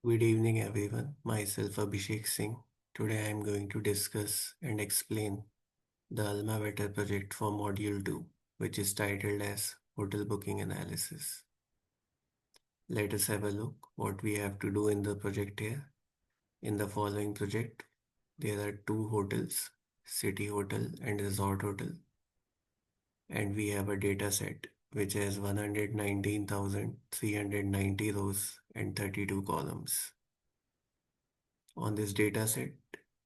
Good evening, everyone. Myself, Abhishek Singh. Today, I am going to discuss and explain the Almabetter project for Module 2, which is titled as Hotel Booking Analysis. Let us have a look what we have to do in the project here. In the following project, there are two hotels, City Hotel and Resort Hotel, and we have a data set which has 119,390 rows and 32 columns. On this data set,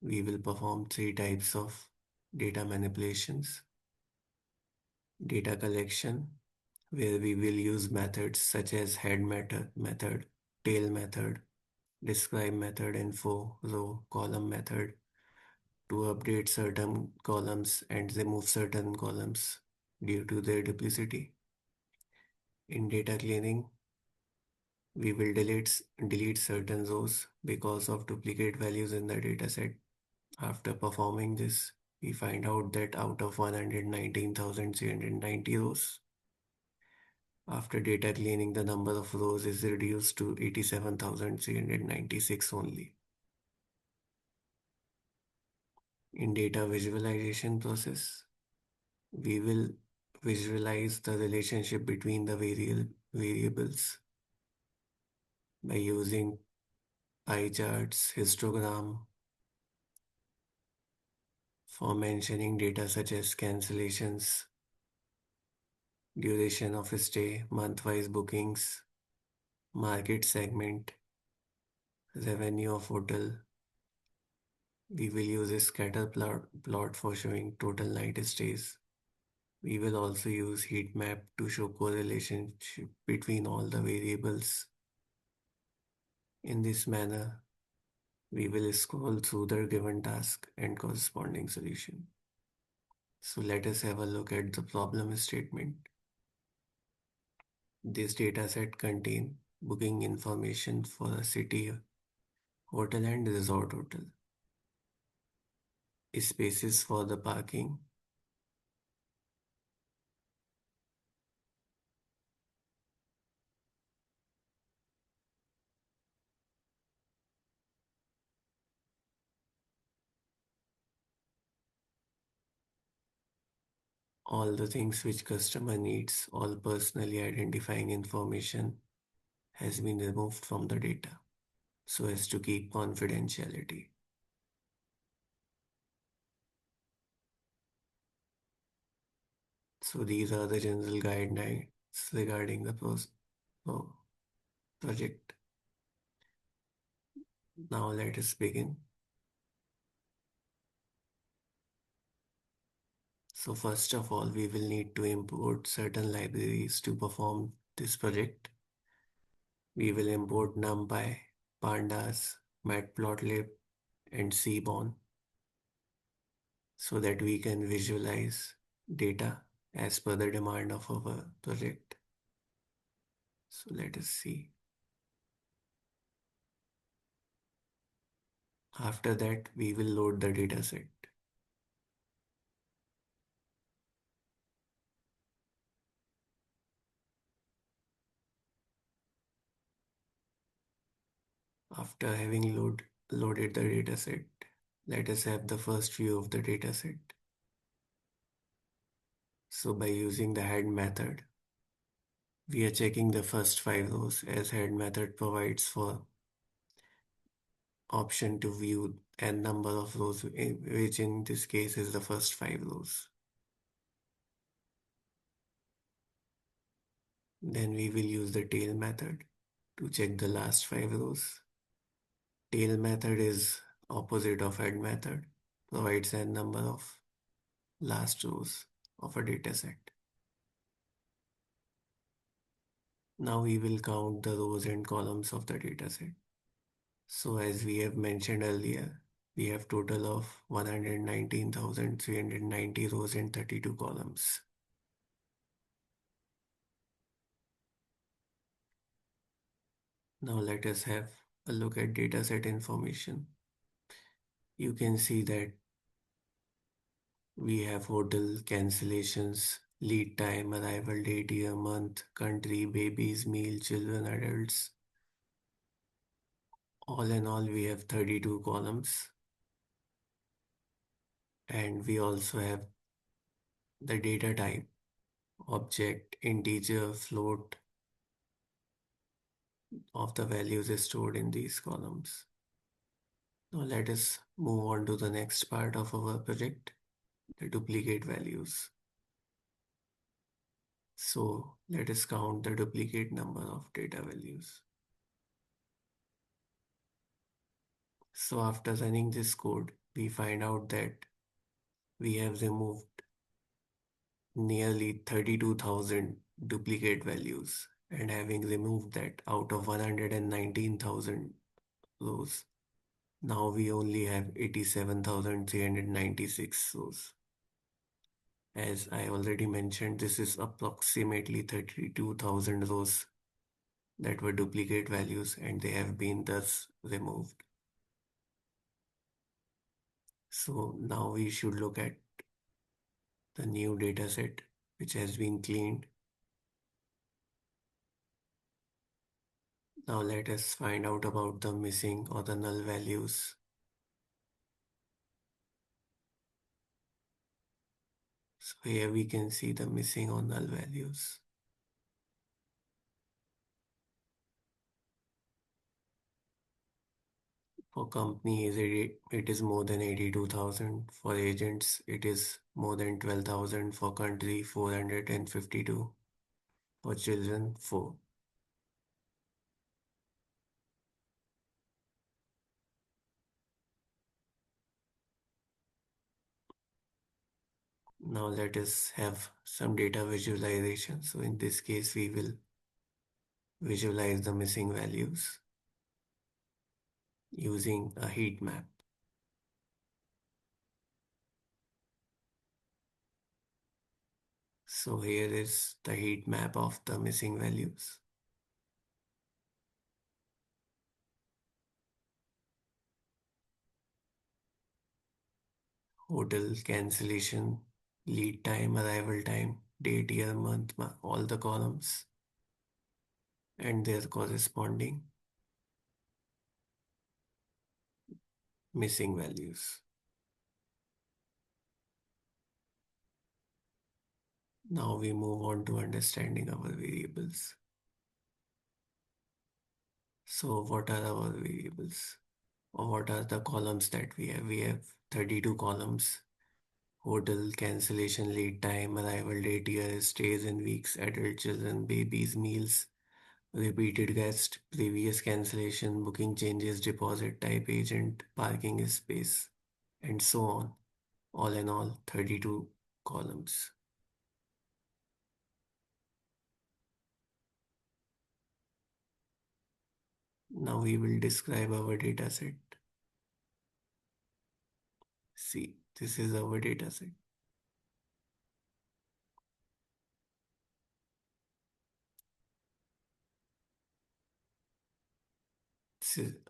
we will perform three types of data manipulations. Data collection, where we will use methods such as head method, tail method, describe method, info, row, column method to update certain columns and remove certain columns due to their duplicity. In data cleaning, we will delete certain rows because of duplicate values in the dataset. After performing this, we find out that out of 119,390 rows, after data cleaning, the number of rows is reduced to 87,396 only. In data visualization process, we will visualize the relationship between the variables by using pie charts, histogram for mentioning data such as cancellations, duration of stay, month-wise bookings, market segment, revenue of hotel. We will use a plot for showing total night stays. We will also use heat map to show correlation between all the variables. In this manner, we will scroll through the given task and corresponding solution. So let us have a look at the problem statement. This dataset contains booking information for a city, hotel and resort hotel, spaces for the parking, all the things which customer needs, all personally identifying information has been removed from the data so as to keep confidentiality. So these are the general guidelines regarding the oh, project. Now let us begin. So first of all, we will need to import certain libraries to perform this project. We will import NumPy, Pandas, Matplotlib, and Seaborn so that we can visualize data as per the demand of our project. So let us see. After that, we will load the dataset. After having loaded the dataset, let us have the first view of the dataset. So by using the head method, we are checking the first 5 rows as head method provides for option to view n number of rows, which in this case is the first 5 rows. Then we will use the tail method to check the last 5 rows. Tail method is opposite of head method, provides n number of last rows of a dataset. Now we will count the rows and columns of the dataset. So as we have mentioned earlier, we have total of 119,390 rows and 32 columns. Now let us have a look at dataset information. You can see that we have hotel cancellations, lead time, arrival date, year, month, country, babies, meal, children, adults. All in all, we have 32 columns, and we also have the data type, object, integer, float of the values is stored in these columns. Now let us move on to the next part of our project, the duplicate values. So let us count the duplicate number of data values. So after running this code, we find out that we have removed nearly 32,000 duplicate values, and having removed that out of 119,000 rows, now we only have 87,396 rows. As I already mentioned, this is approximately 32,000 rows that were duplicate values, and they have been thus removed. So now we should look at the new data set which has been cleaned. Now let us find out about the missing or the null values. So here we can see the missing or null values. For companies, it is more than 82,000. For agents, it is more than 12,000. For country, 452. For children, 4. Now let us have some data visualization. So in this case, we will visualize the missing values using a heat map. So here is the heat map of the missing values. Hotel cancellation, lead time, arrival time, date, year, month, all the columns and their corresponding missing values. Now we move on to understanding our variables. So what are our variables? Or what are the columns that we have? We have 32 columns. Hotel, cancellation, lead time, arrival date, year, stays in weeks, adult children, babies, meals, repeated guest, previous cancellation, booking changes, deposit type, agent, parking space, and so on. All in all, 32 columns. Now we will describe our data set. See, this is our data set.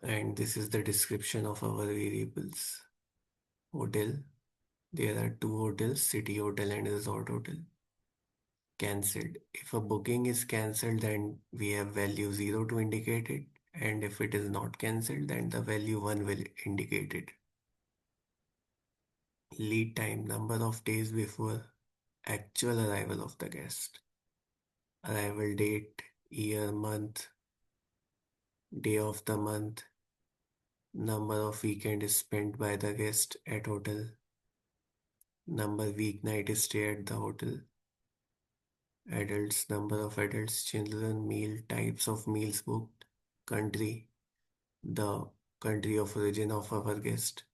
And this is the description of our variables. Hotel. There are two hotels, city hotel and resort hotel. Cancelled. If a booking is cancelled, then we have value 0 to indicate it. And if it is not cancelled, then the value 1 will indicate it. Lead time, number of days before actual arrival of the guest. Arrival date, year, month, day of the month, number of weekends spent by the guest at hotel, number weeknight stay at the hotel, adults, number of adults, children, meal, types of meals booked, country, the country of origin of our guest,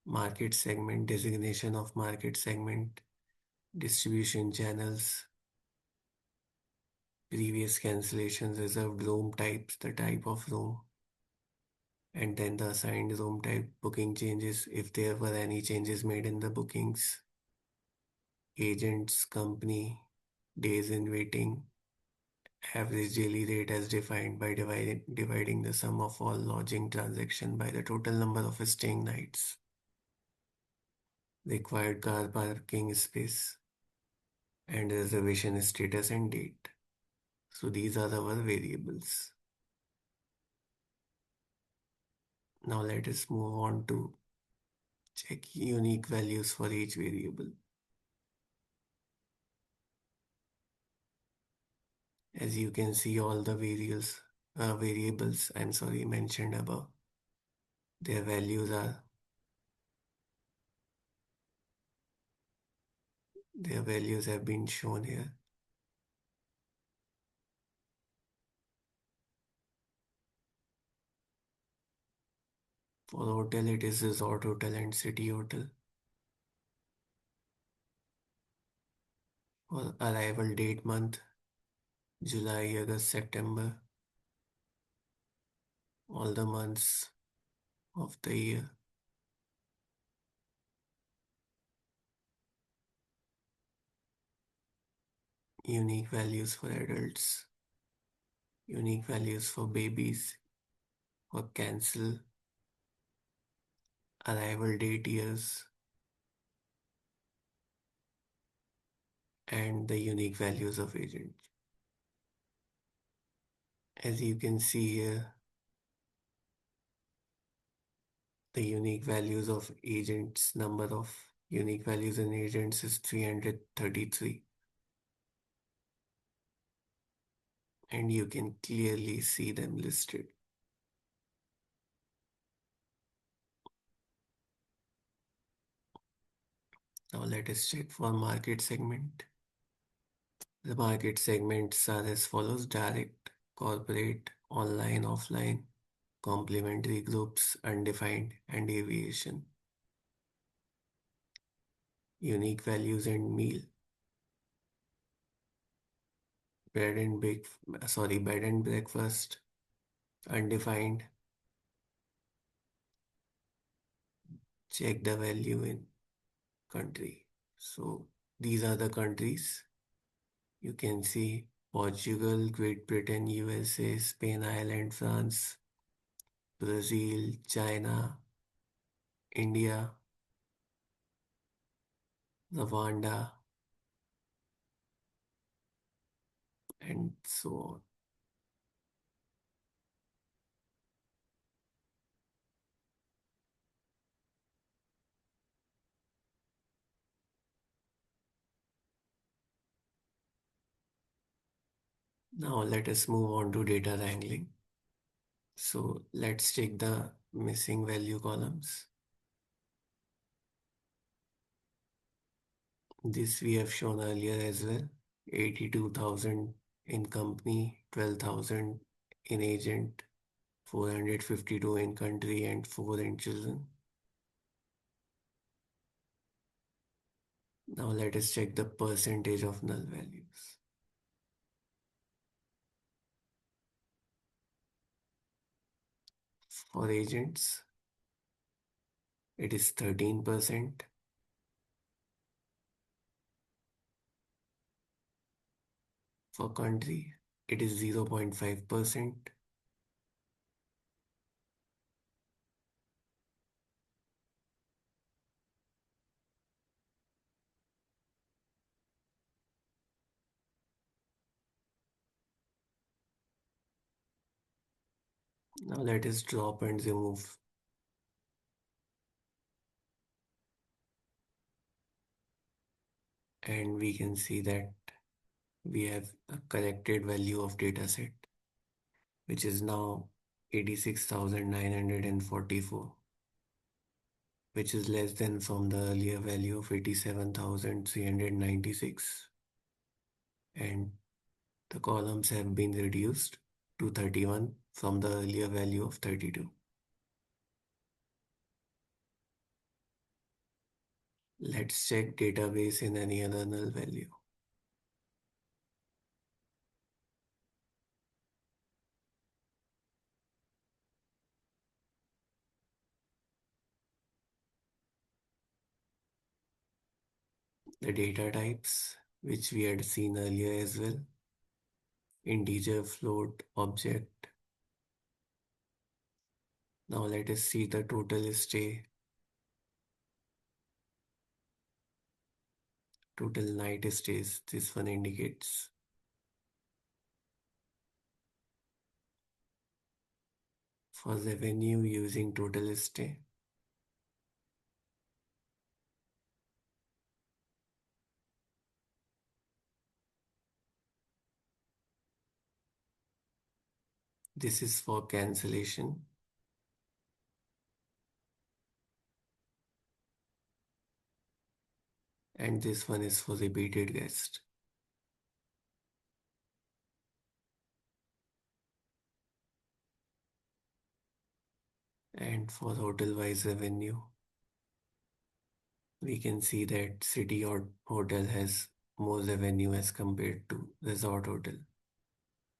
market segment, designation of market segment, distribution channels, previous cancellations, reserved room types, the type of room, and then the assigned room type, booking changes if there were any changes made in the bookings, agents, company, days in waiting, average daily rate as defined by dividing the sum of all lodging transaction by the total number of staying nights, required car parking space, and reservation status and date. So these are our variables. Now let us move on to check unique values for each variable. As you can see, all the variables, mentioned above, their values have been shown here. For hotel, it is resort hotel and city hotel. For arrival date month, July, August, September, all the months of the year. Unique values for adults, unique values for babies, for cancel, arrival date years, and the unique values of agent. As you can see here, the unique values of agents, number of unique values in agents is 333. And you can clearly see them listed. Now let us check for market segment. The market segments are as follows: direct, corporate, online, offline, complementary groups, undefined, and aviation. Unique values and meal. Bed and bed and breakfast, undefined. Check the value in country. So these are the countries. You can see Portugal, Great Britain, USA, Spain, Ireland, France, Brazil, China, India, Rwanda, and so on. Now let us move on to data wrangling. So let's check the missing value columns. This we have shown earlier as well. 82,000 in company, 12,000 in agent, 452 in country, and 4 in children. Now let us check the percentage of null values. For agents, it is 13%. For country, it is 0.5%. Now let us drop and remove. And we can see that we have a corrected value of dataset, which is now 86,944, which is less than from the earlier value of 87,396. And the columns have been reduced to 31 from the earlier value of 32. Let's check database in any other null value. The data types, which we had seen earlier as well: integer, float, object. Now let us see the total stay, total night stays. This one indicates. For revenue using total stay, this is for cancellation, and this one is for repeated guest. And for hotel-wise revenue, we can see that city or hotel has more revenue as compared to resort hotel.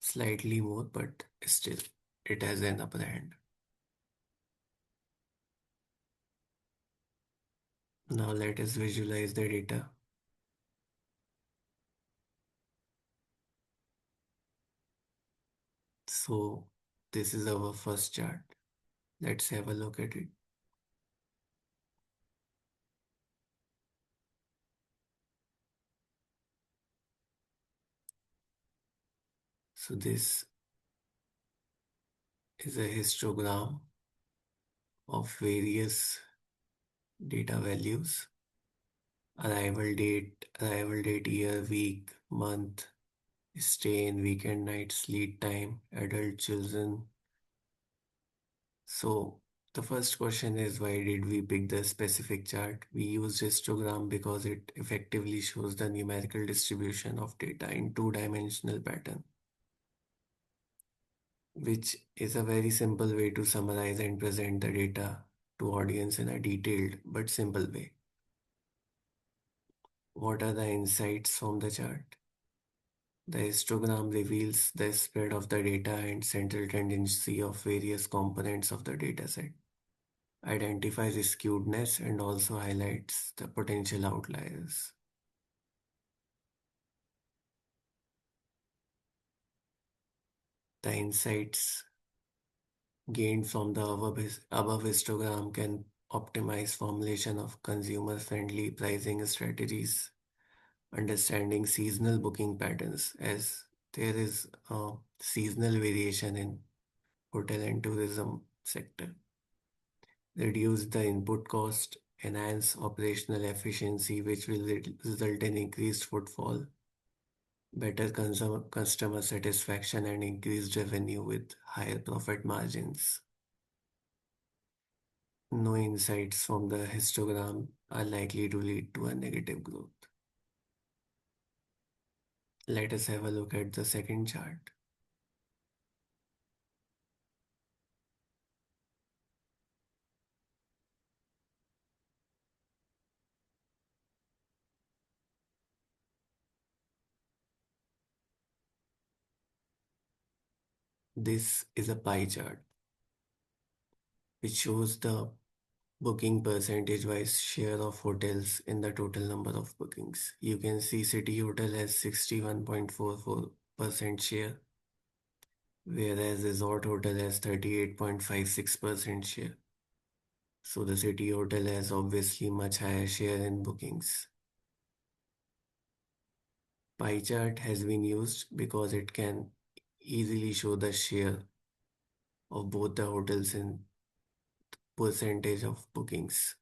Slightly more, but still, it has an upper hand. Now let us visualize the data. So this is our first chart. Let's have a look at it. So this is a histogram of various data values. Arrival date, year, week, month, stay in, weekend nights, lead time, adult, children. So the first question is, why did we pick the specific chart? We used histogram because it effectively shows the numerical distribution of data in two-dimensional pattern, which is a very simple way to summarize and present the data to audience in a detailed but simple way. What are the insights from the chart? The histogram reveals the spread of the data and central tendency of various components of the dataset, identifies skewedness, and also highlights the potential outliers. The insights gained from the above histogram can optimize formulation of consumer-friendly pricing strategies, understanding seasonal booking patterns, as there is a seasonal variation in hotel and tourism sector, reduce the input cost, enhance operational efficiency, which will result in increased footfall, better customer satisfaction, and increased revenue with higher profit margins. No insights from the histogram are likely to lead to a negative growth. Let us have a look at the second chart. This is a pie chart which shows the booking percentage-wise share of hotels in the total number of bookings. You can see City Hotel has 61.44% share, whereas Resort Hotel has 38.56% share. So the City Hotel has obviously much higher share in bookings. Pie chart has been used because it can easily show the share of both the hotels in percentage of bookings.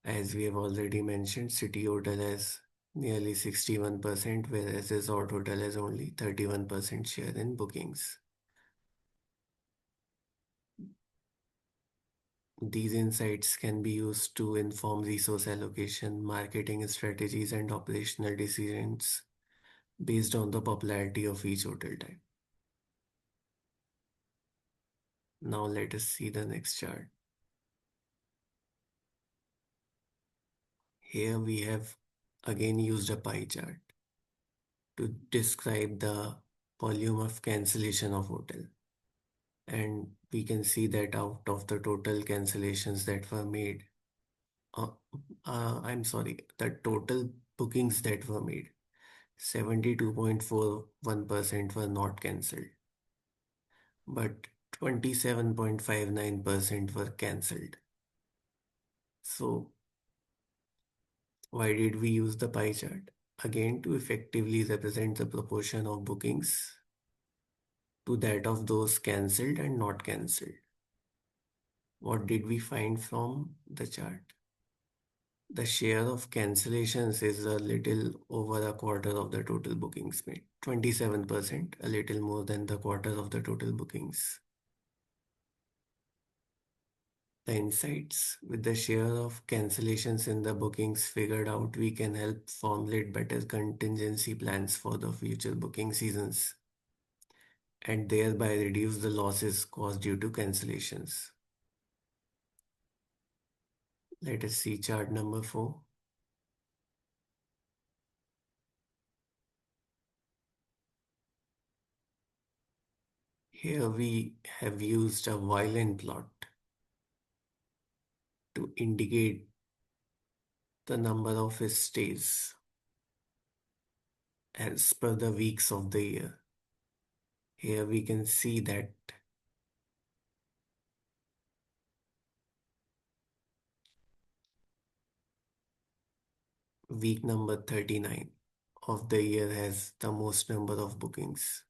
As we have already mentioned, City Hotel has nearly 61%, whereas Resort Hotel has only 31% share in bookings. These insights can be used to inform resource allocation, marketing strategies, and operational decisions based on the popularity of each hotel type. Now let us see the next chart. Here we have again used a pie chart to describe the volume of cancellation of hotel. And we can see that out of the total cancellations that were made, uh, I'm sorry, the total bookings that were made, 72.41% were not cancelled, but 27.59% were cancelled. So why did we use the pie chart? Again, to effectively represent the proportion of bookings to that of those cancelled and not cancelled. What did we find from the chart? The share of cancellations is a little over a quarter of the total bookings made. 27%, a little more than the quarter of the total bookings. The insights with the share of cancellations in the bookings figured out, we can help formulate better contingency plans for the future booking seasons and thereby reduce the losses caused due to cancellations. Let us see chart number 4. Here we have used a violin plot to indicate the number of his stays as per the weeks of the year. Here we can see that week number 39 of the year has the most number of bookings.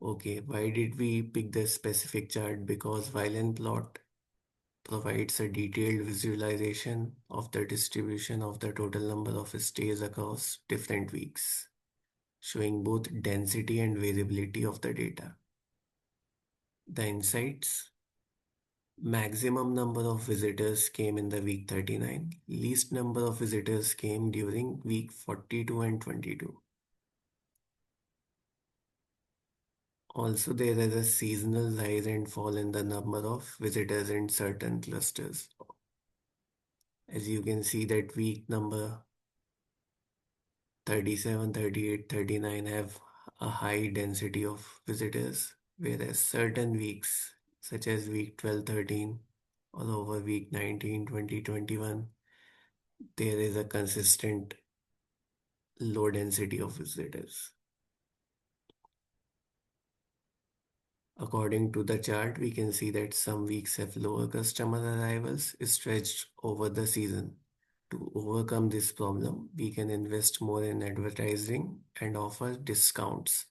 Okay, why did we pick this specific chart? Because violin plot provides a detailed visualization of the distribution of the total number of stays across different weeks, showing both density and variability of the data. The insights: maximum number of visitors came in the week 39, least number of visitors came during week 42 and 22. Also, there is a seasonal rise and fall in the number of visitors in certain clusters. As you can see that week number 37, 38, 39 have a high density of visitors, whereas certain weeks, such as week 12, 13, or over week 19, 20, 21, there is a consistent low density of visitors. According to the chart, we can see that some weeks have lower customer arrivals stretched over the season. To overcome this problem, we can invest more in advertising and offer discounts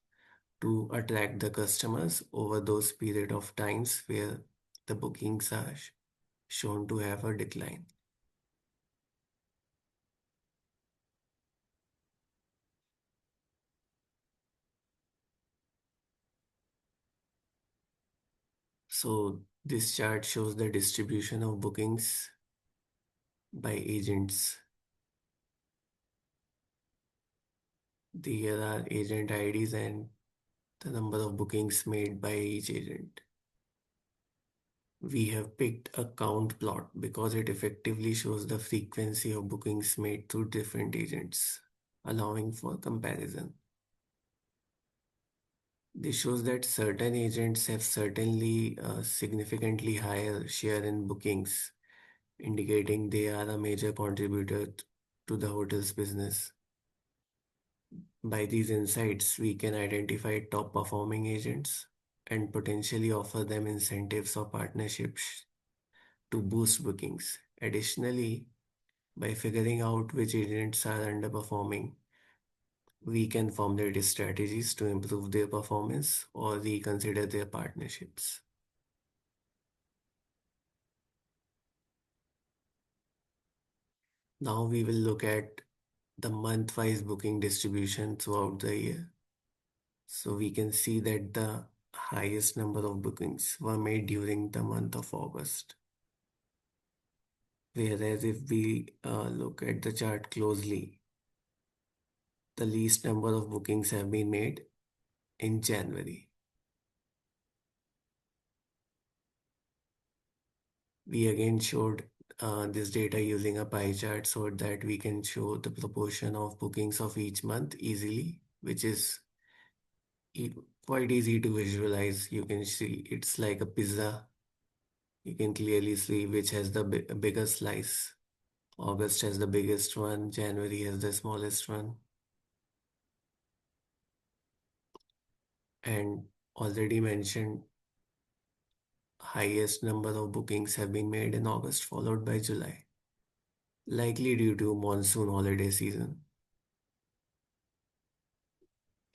to attract the customers over those period of times where the bookings are shown to have a decline. So this chart shows the distribution of bookings by agents. Here are agent IDs and the number of bookings made by each agent. We have picked a count plot because it effectively shows the frequency of bookings made through different agents, allowing for comparison. This shows that certain agents have certainly a significantly higher share in bookings, indicating they are a major contributor to the hotel's business. By these insights, we can identify top performing agents and potentially offer them incentives or partnerships to boost bookings. Additionally, by figuring out which agents are underperforming, we can formulate strategies to improve their performance or reconsider their partnerships. Now we will look at the month-wise booking distribution throughout the year. So we can see that the highest number of bookings were made during the month of August. Whereas if we look at the chart closely, the least number of bookings have been made in January. We again showed this data using a pie chart so that we can show the proportion of bookings of each month easily, which is quite easy to visualize. You can see it's like a pizza. You can clearly see which has the biggest slice. August has the biggest one, January has the smallest one. And already mentioned, highest number of bookings have been made in August, followed by July, likely due to monsoon holiday season.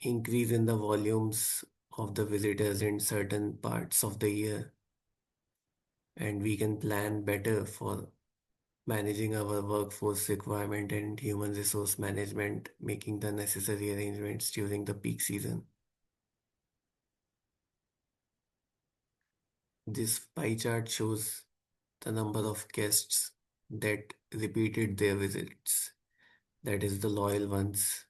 increase in the volumes of the visitors in certain parts of the year, and we can plan better for managing our workforce requirement and human resource management, making the necessary arrangements during the peak season. This pie chart shows the number of guests that repeated their visits, that is, the loyal ones.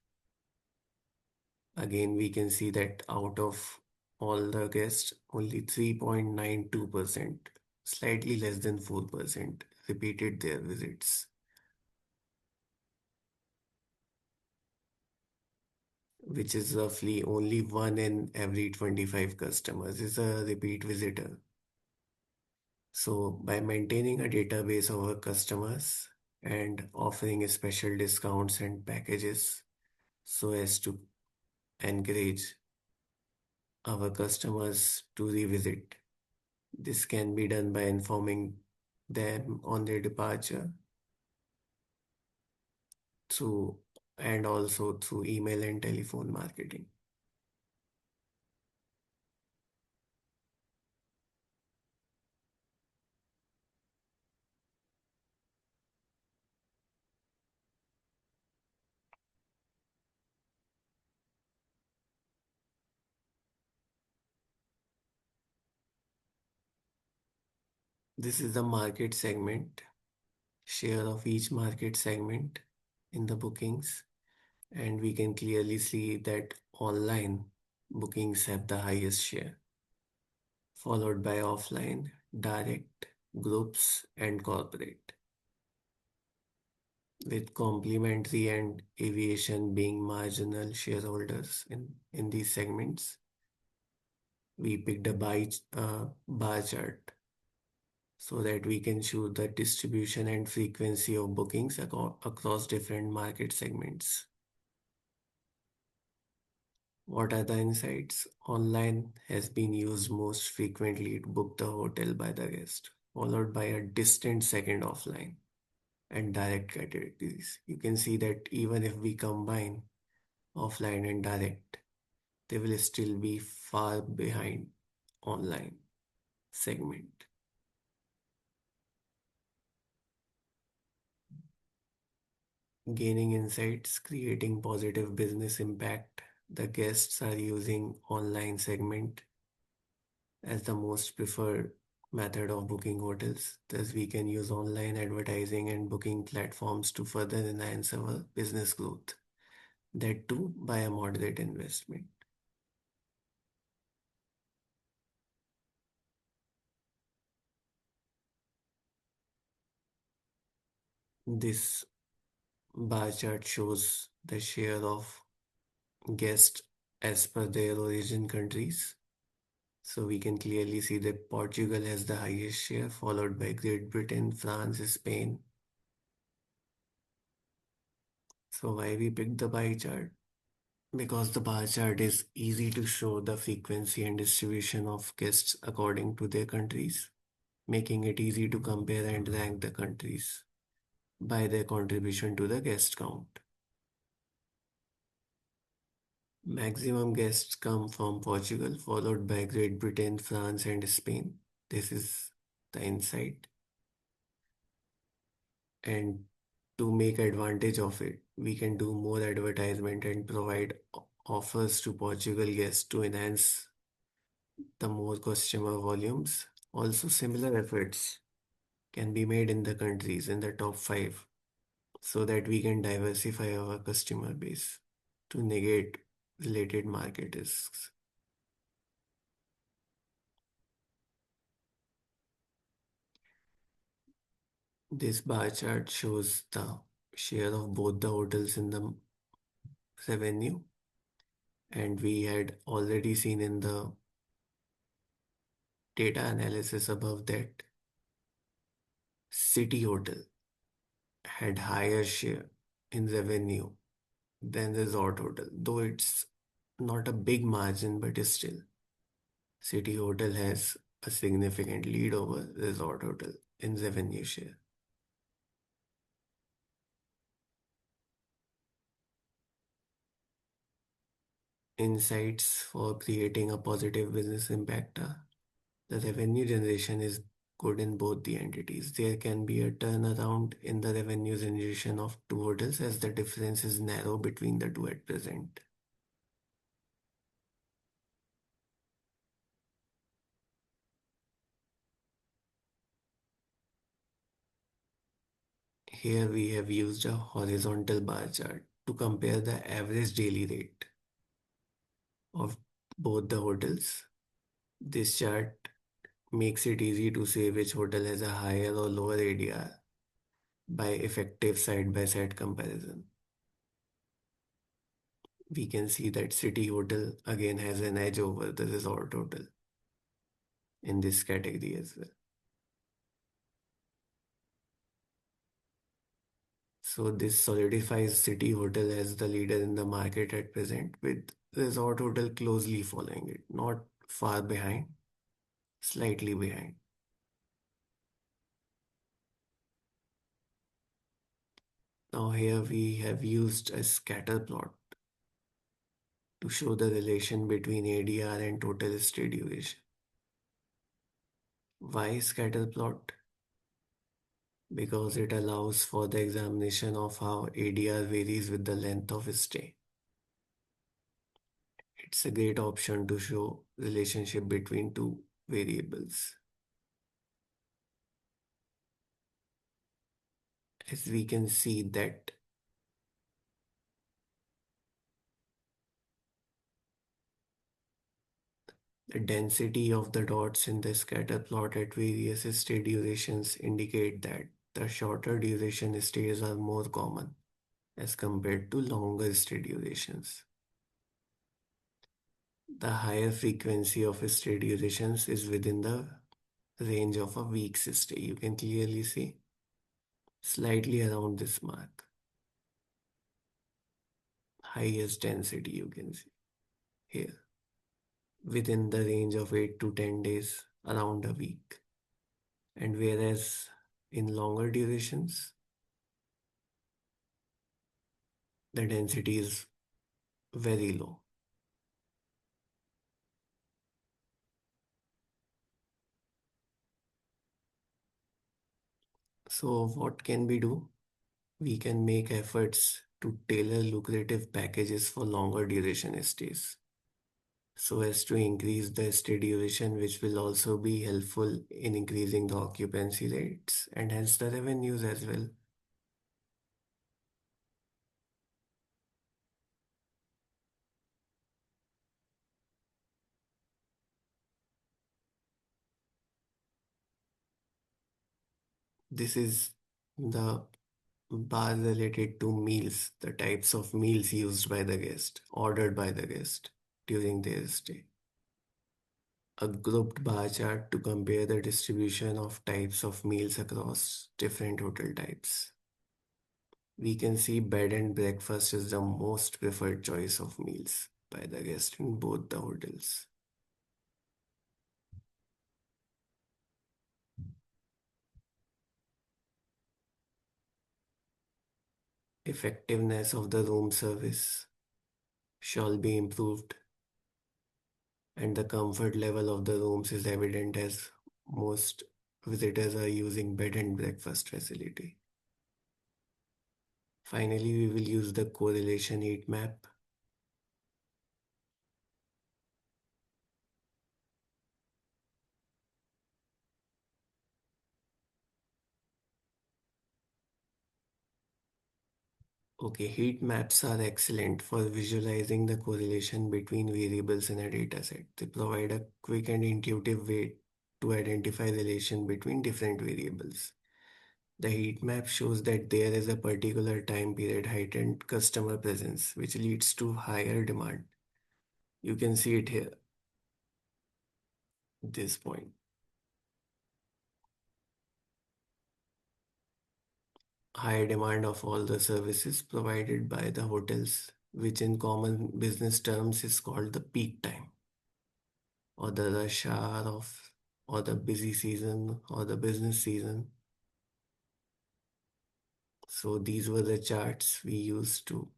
Again, we can see that out of all the guests, only 3.92%, slightly less than 4%, repeated their visits, which is roughly only one in every 25 customers is a repeat visitor. So, by maintaining a database of our customers and offering special discounts and packages so as to encourage our customers to revisit. This can be done by informing them on their departure through and also through email and telephone marketing. This is the market segment, share of each market segment in the bookings, and we can clearly see that online bookings have the highest share, followed by offline, direct, groups, and corporate, with complementary and aviation being marginal shareholders in these segments. We picked a bar chart so that we can show the distribution and frequency of bookings across different market segments. What are the insights? Online has been used most frequently to book the hotel by the guest, followed by a distant second offline and direct categories. You can see that even if we combine offline and direct, they will still be far behind online segment. Gaining insights, creating positive business impact. The guests are using online segment as the most preferred method of booking hotels. Thus, we can use online advertising and booking platforms to further enhance our business growth. That too by a moderate investment. This bar chart shows the share of guests as per their origin countries. So we can clearly see that Portugal has the highest share, followed by Great Britain, France, Spain. So why we picked the pie chart? Because the bar chart is easy to show the frequency and distribution of guests according to their countries, making it easy to compare and rank the countries by their contribution to the guest count. Maximum guests come from Portugal, followed by Great Britain, France, and Spain. This is the insight. And to make advantage of it, we can do more advertisement and provide offers to Portugal guests to enhance the more customer volumes. Also, similar efforts can be made in the countries in the top five so that we can diversify our customer base to negate related market risks. This bar chart shows the share of both the hotels in the revenue, and we had already seen in the data analysis above that City Hotel had higher share in revenue than Resort Hotel, though it's not a big margin, but still, City Hotel has a significant lead over Resort Hotel in revenue share. insights for creating a positive business impact are the revenue generation is good in both the entities. There can be a turnaround in the revenue generation of two hotels as the difference is narrow between the two at present. Here we have used a horizontal bar chart to compare the average daily rate of both the hotels. This chart makes it easy to say which hotel has a higher or lower ADR by effective side-by-side comparison. We can see that City Hotel again has an edge over the Resort Hotel in this category as well. So this solidifies City Hotel as the leader in the market at present, with Resort Hotel closely following it, not far behind, slightly behind. Now here we have used a scatter plot to show the relation between ADR and total stay duration. Why scatter plot? Because it allows for the examination of how ADR varies with the length of stay. It's a great option to show relationship between two variables. As we can see that the density of the dots in the scatter plot at various stay durations indicate that the shorter duration stays are more common as compared to longer stay durations. The higher frequency of stay durations is within the range of a week's stay. You can clearly see slightly around this mark. Highest density you can see here within the range of 8 to 10 days around a week. And whereas in longer durations, the density is very low. So, what can we do? We can make efforts to tailor lucrative packages for longer duration stays so as to increase the stay duration, which will also be helpful in increasing the occupancy rates and hence the revenues as well. This is the bar related to meals, the types of meals used by the guest, ordered by the guest during their stay. A grouped bar chart to compare the distribution of types of meals across different hotel types. We can see bed and breakfast is the most preferred choice of meals by the guest in both the hotels. Effectiveness of the room service shall be improved, and the comfort level of the rooms is evident as most visitors are using bed and breakfast facility. Finally, we will use the correlation heat map. Okay, heat maps are excellent for visualizing the correlation between variables in a dataset. They provide a quick and intuitive way to identify relation between different variables. The heat map shows that there is a particular time period heightened customer presence, which leads to higher demand. You can see it here, this point. High demand of all the services provided by the hotels, which in common business terms is called the peak time, or the rush hour of, or the busy season, or the business season. So these were the charts we used to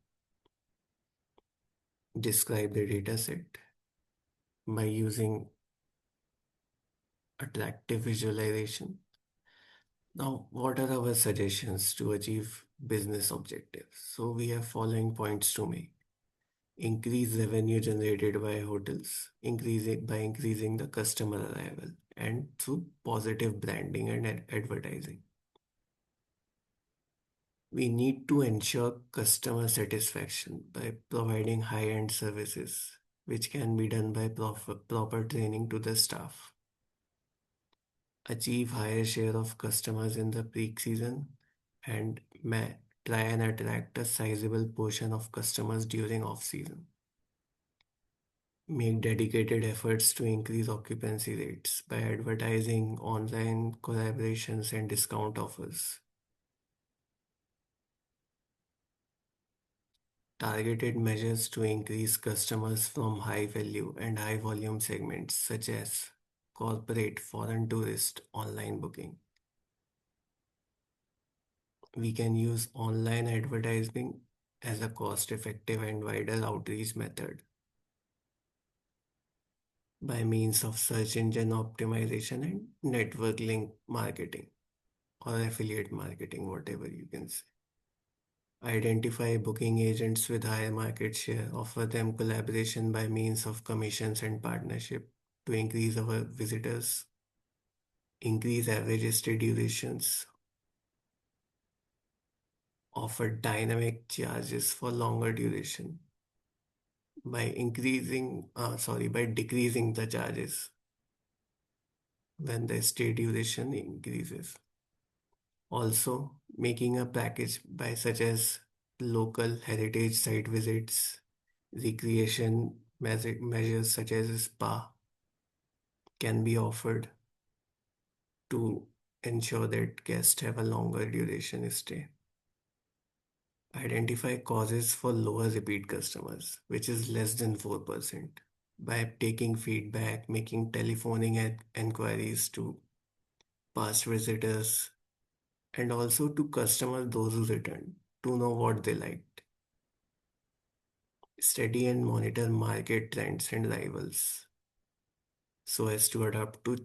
describe the dataset by using attractive visualization. Now, what are our suggestions to achieve business objectives? So, we have following points to make. Increase revenue generated by hotels, increasing the customer arrival, and through positive branding and advertising. We need to ensure customer satisfaction by providing high-end services, which can be done by proper training to the staff. Achieve higher share of customers in the peak season, and try and attract a sizable portion of customers during off-season. Make dedicated efforts to increase occupancy rates by advertising, online collaborations, and discount offers. Targeted measures to increase customers from high value and high volume segments such as corporate, foreign tourist, online booking. We can use online advertising as a cost effective and wider outreach method by means of search engine optimization and network link marketing or affiliate marketing, whatever you can say. Identify booking agents with higher market share, offer them collaboration by means of commissions and partnership to increase our visitors, increase average stay durations, offer dynamic charges for longer duration by decreasing the charges when the stay duration increases. Also, making a package by such as local heritage site visits, recreation measures such as a spa can be offered to ensure that guests have a longer duration stay. Identify causes for lower repeat customers, which is less than 4%, by taking feedback, making telephoning enquiries to past visitors, and also to customers those who return to know what they liked. Study and monitor market trends and rivals so as to adapt to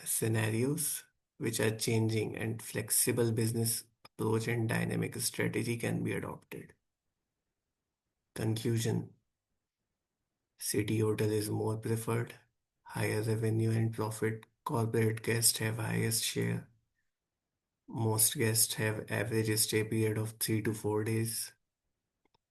scenarios which are changing, and flexible business approach and dynamic strategy can be adopted. Conclusion: city hotel is more preferred, higher revenue and profit. Corporate guests have highest share. Most guests have average stay period of 3 to 4 days.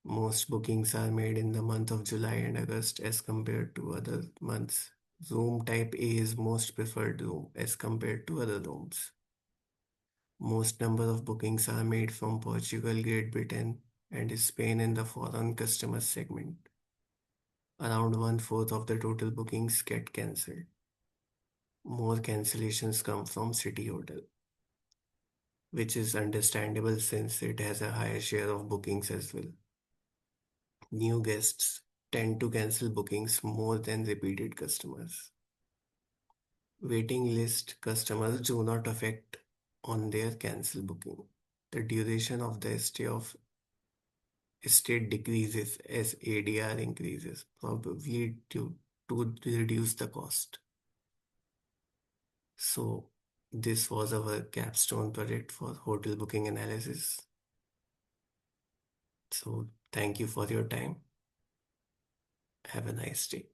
Most bookings are made in the month of July and August as compared to other months. Room type A is most preferred room as compared to other rooms. Most number of bookings are made from Portugal, Great Britain, and Spain in the foreign customer segment. Around one-fourth of the total bookings get cancelled. More cancellations come from city hotel, which is understandable since it has a higher share of bookings as well. New guests tend to cancel bookings more than repeated customers. Waiting list customers do not affect on their cancel booking. The duration of the stay decreases as ADR increases, probably due to reduce the cost. So this was our capstone project for hotel booking analysis. So thank you for your time. Have a nice day.